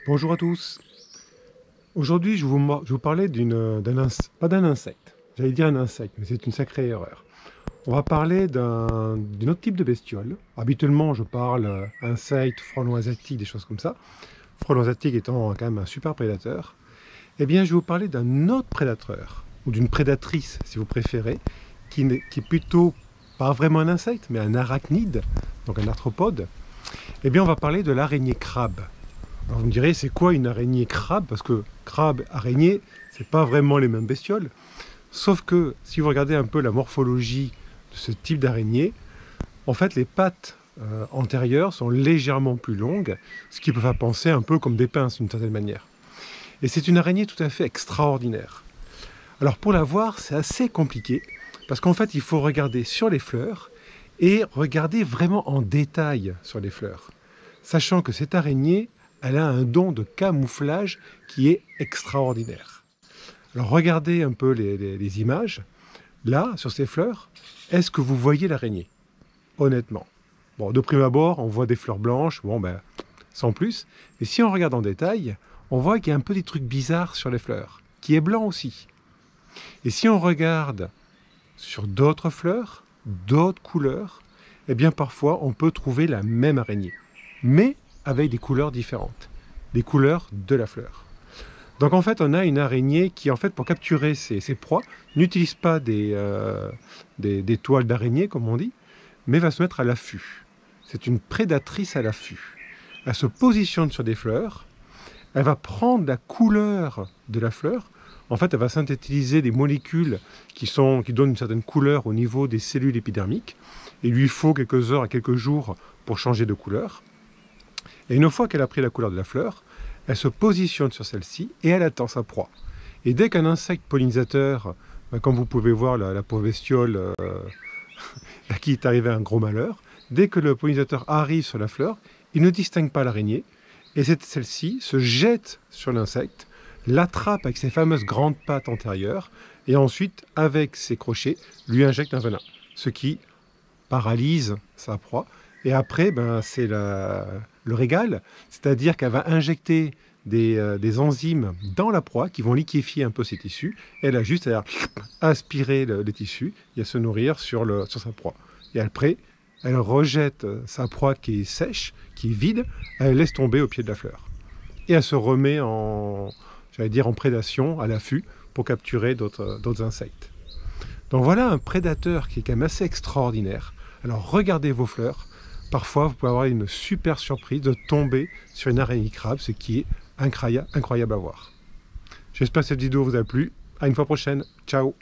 Bonjour à tous. Aujourd'hui, je vais vous parler pas d'un insecte. J'allais dire un insecte, mais c'est une sacrée erreur. On va parler d'un autre type de bestiole. Habituellement, je parle insectes, frelons asiatiques, des choses comme ça. Frelons asiatiques étant quand même un super prédateur. Eh bien, je vais vous parler d'un autre prédateur, ou d'une prédatrice, si vous préférez, qui est plutôt pas vraiment un insecte, mais un arachnide, donc un arthropode. Eh bien, on va parler de l'araignée crabe. Alors vous me direz, c'est quoi une araignée crabe? Parce que crabe, araignée, c'est pas vraiment les mêmes bestioles. Sauf que si vous regardez un peu la morphologie de ce type d'araignée, en fait les pattes antérieures sont légèrement plus longues, ce qui peut faire penser un peu comme des pinces d'une certaine manière. Et c'est une araignée tout à fait extraordinaire. Alors pour la voir, c'est assez compliqué, parce qu'en fait il faut regarder sur les fleurs et regarder vraiment en détail sur les fleurs. Sachant que cette araignée, elle a un don de camouflage qui est extraordinaire. Alors regardez un peu les images. Là, sur ces fleurs, est-ce que vous voyez l'araignée? Honnêtement. Bon, de prime abord, on voit des fleurs blanches, bon ben, sans plus. Mais si on regarde en détail, on voit qu'il y a un petit truc bizarre sur les fleurs, qui est blanc aussi. Et si on regarde sur d'autres fleurs, d'autres couleurs, eh bien parfois on peut trouver la même araignée. Mais avec des couleurs différentes, des couleurs de la fleur. Donc en fait, on a une araignée qui, en fait, pour capturer ses proies, n'utilise pas des toiles d'araignée, comme on dit, mais va se mettre à l'affût. C'est une prédatrice à l'affût. Elle se positionne sur des fleurs, elle va prendre la couleur de la fleur. En fait, elle va synthétiser des molécules qui donnent une certaine couleur au niveau des cellules épidermiques. Et il lui faut quelques heures à quelques jours pour changer de couleur. Et une fois qu'elle a pris la couleur de la fleur, elle se positionne sur celle-ci et elle attend sa proie. Et dès qu'un insecte pollinisateur, comme vous pouvez voir la pauvre bestiole à qui est arrivé un gros malheur, dès que le pollinisateur arrive sur la fleur, il ne distingue pas l'araignée et celle-ci se jette sur l'insecte, l'attrape avec ses fameuses grandes pattes antérieures et ensuite, avec ses crochets, lui injecte un venin, ce qui paralyse sa proie. Et après, c'est le régal, c'est-à-dire qu'elle va injecter des enzymes dans la proie qui vont liquéfier un peu ses tissus. Et elle a juste à aspirer les tissus et à se nourrir sur sa proie. Et après, elle rejette sa proie qui est sèche, qui est vide, elle laisse tomber au pied de la fleur. Et elle se remet en prédation, à l'affût, pour capturer d'autres insectes. Donc voilà un prédateur qui est quand même assez extraordinaire. Alors regardez vos fleurs. Parfois, vous pouvez avoir une super surprise de tomber sur une araignée crabe, ce qui est incroyable à voir. J'espère que cette vidéo vous a plu. À une fois prochaine. Ciao!